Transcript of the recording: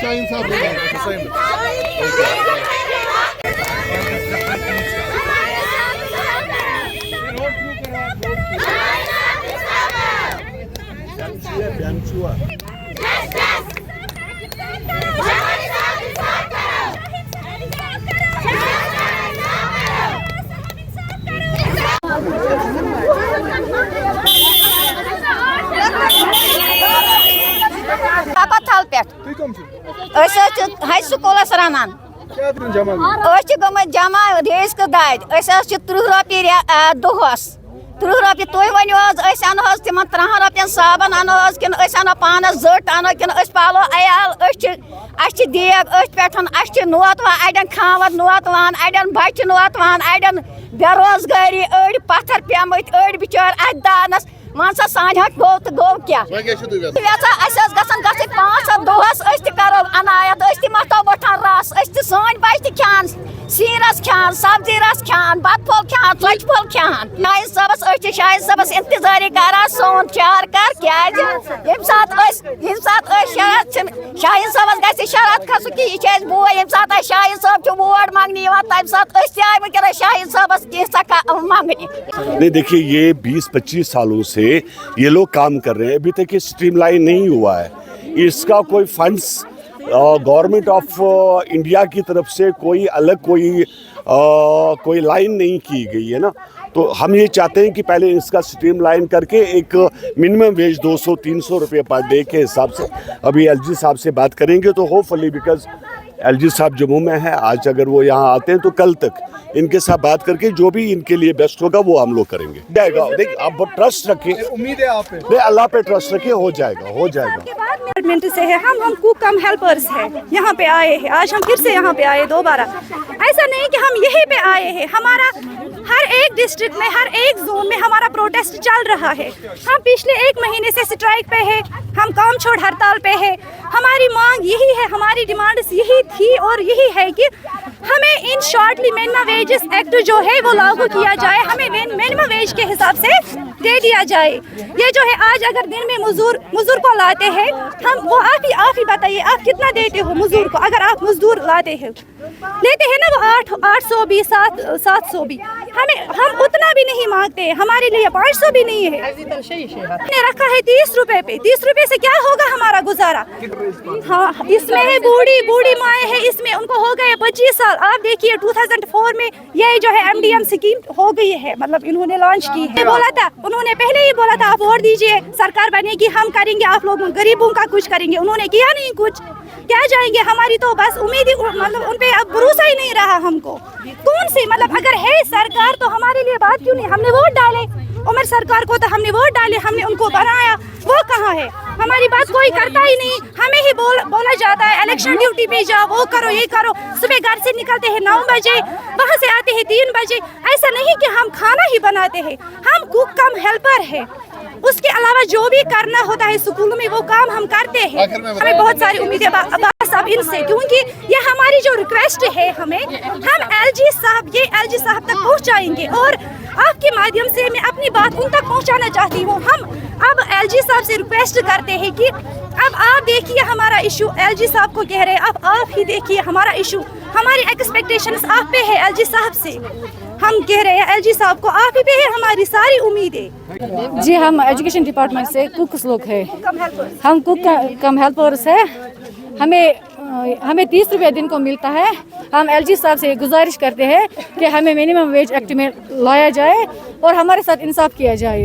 Şahin تھل پہ high schools رنان جمع raise کو داد 30 رۄپیہِ دۄہس 30 رۄپیہِ تُہۍ ؤنِو حظ أسۍ اَنو حظ تِمن 30 رۄپین صابن اَنو حظ کِنہٕ أسۍ اَنو پانس زٔٹ اَنو کِنہٕ أسۍ پالو عیال اَسہِ چھِ دیگ أتھۍ پٮ۪ٹھ اَسہِ چھِ نوتوان اَڑٮ۪ن کھانٛوَر نوتوان اَڑٮ۪ن بچہِ نوتوان اَڑٮ۪ن بے روزگٲری أڑۍ پتھر پیٚمٕتۍ أڑۍ بِچٲرۍ اَتھِ دانس مان سا سانہِ ہَتھ گوٚو تہٕ گوٚو کیٛاہ یژھان اَسہِ حظ گژھن گژھٕنۍ 500 دۄہس أسۍ تہِ کرو عنایت أسۍ تہِ متھو بٔٹھن رس أسۍ تہِ سٲنۍ بچہِ تہِ کھٮ۪ہن سیٖن رس کھٮ۪ہن سبزی رس کھٮ۪ہن بتہٕ پھوٚل کھٮ۪ہن ژۄچہِ پھوٚل کھٮ۪ہن شاہد صٲبس أسۍ چھِ شاہد صٲبس انتظٲری کران سون چار کر کیٛازِ ییٚمہِ ساتہٕ أسۍ شرط چھِنہٕ شاہد صٲبس گژھِ شرط کھسُن کہِ یہِ چھِ اَسہِ بوے ییٚمہِ ساتہٕ اَسہِ شاہد صٲب چھُ ووٹ منٛگنہِ یِوان تَمہِ ساتہٕ أسۍ تہِ آیہِ وٕنکیٚنس شاہد صٲبس کینٛژھا منٛگنہِ نہیں دیکھیے یہ 20-25 سالوں سے یہ لوگ کام کر رہے ہیں ابھی تک یہ سٹریم لائن نہیں ہوا ہے اس کا کوئی فنڈس گورنمنٹ آف انڈیا کی طرف سے کوئی الگ کوئی لائن نہیں کی گئی ہے نا تو ہم یہ چاہتے ہیں کہ پہلے اس کا سٹریم لائن کر کے ایک منیمم ویج 200-300 روپے پر ڈے کے حساب سے ابھی ایل جی صاحب سے بات کریں گے تو hopefully because L G صاحب جموں میں ہے آج اگر وہ یہاں آتے ہیں تو کل تک ان کے ساتھ بات کر کے جو بھی ان کے لیے بیسٹ ہوگا وہ ہم لوگ کریں گے جائے گا دیکھ آپ ٹرسٹ رکھیں امید ہے آپ پہ اللہ پہ ٹرسٹ رکھیں ہو جائے گا ڈپارٹمنٹ سے ہے ہم کو کم ہیلپرز ہیں یہاں پہ آئے ہیں آج ہم پھر سے یہاں پہ آئے دوبارہ ایسا نہیں کہ ہم یہیں پہ آئے ہیں ہمارا ہر ایک ڈسٹرکٹ میں ہر ایک زون میں ہمارا پروٹیسٹ چل رہا ہے ہم پچھلے 1 مہینے سے اسٹرائک پہ ہے ہم کام چھوڑ ہڑتال پہ ہے ہماری مانگ یہی ہے ہماری ڈیمانڈس یہی تھی اور یہی ہے کہ ہمیں ان شارٹلی منیمم ویجز ایکٹ جو ہے وہ لاگو کیا جائے ہمیں منیمم ویج کے حساب سے دے دیا جائے یہ جو ہے آج اگر دن میں مزدور کو لاتے ہیں ہم وہ آپ ہی بتائیے آپ کتنا دیتے ہو مزدور کو اگر آپ مزدور لیتے ہیں نا وہ 800 بھی 700 بھی ہم اتنا بھی نہیں مانگتے ہمارے لیے 500 بھی نہیں ہے ہم نے رکھا ہے 30 روپے پہ 30 روپے سے کیا ہوگا ہمارا گزارا ہاں اس میں ہے بوڑھی مائیں ہے اس میں ان کو ہو گئے 25 سال آپ دیکھیے 2004 میں یہ جو ہے MDM اسکیم ہو گئی ہے مطلب انہوں نے لانچ کی ہے انہوں نے پہلے ہی بولا تھا آپ ووٹ دیجیے سرکار بنے گی ہم کریں گے آپ لوگوں غریبوں کا کچھ کریں گے انہوں نے کیا نہیں کچھ کیا جائیں گے ہماری تو بس امید ہی مطلب ان پہ اب بھروسہ ہی نہیں رہا ہم کو کون سی مطلب اگر ہے سرکار تو ہمارے لیے بات کیوں نہیں ہم نے ووٹ ڈالے عمر سرکار کو تو ہم نے ووٹ ڈالے ہم نے ان کو بنایا وہ کہاں ہے ہماری بات کوئی کرتا ہی نہیں ہمیں ہی بولا جاتا ہے الیکشن ڈیوٹی پہ جاؤ وہ کرو یہ کرو صبح گھر سے نکلتے ہیں 9 بجے وہاں سے آتے ہیں 3 بجے ایسا نہیں کہ ہم کھانا ہی بناتے ہیں ہم کوک کم ہیلپر ہے اس کے علاوہ جو بھی کرنا ہوتا ہے اسکولوں میں وہ کام ہم کرتے ہیں ہمیں بہت ساری امیدیں بس اب ان سے کیونکہ یہ ہماری جو ریکویسٹ ہے ہمیں ہم ایل جی صاحب تک پہنچائیں گے اور آپ کے مادھیم سے میں اپنی بات ان تک پہنچانا چاہتی ہوں ہم اب ایل جی صاحب سے ریکویسٹ کرتے ہیں کہ اب آپ دیکھیے ہمارا ایشو ایل جی صاحب کو کہہ رہے ہیں اب آپ ہی دیکھیے ہمارا ایشو ہماری ایکسپیکٹیشنز آپ پہ ہے ایل جی صاحب سے ہم کہہ رہے ہیں ایل جی صاحب کو آپ ہی پہ ہے ہماری ساری امیدیں جی ہم ایجوکیشن ڈپارٹمنٹ سے کوکس لوگ ہیں ہم کوک کم ہیلپرس ہے ہمیں 30 روپے دن کو ملتا ہے ہم ایل جی صاحب سے گزارش کرتے ہیں کہ ہمیں منیمم ویج ایکٹ میں لایا جائے اور ہمارے ساتھ انصاف کیا جائے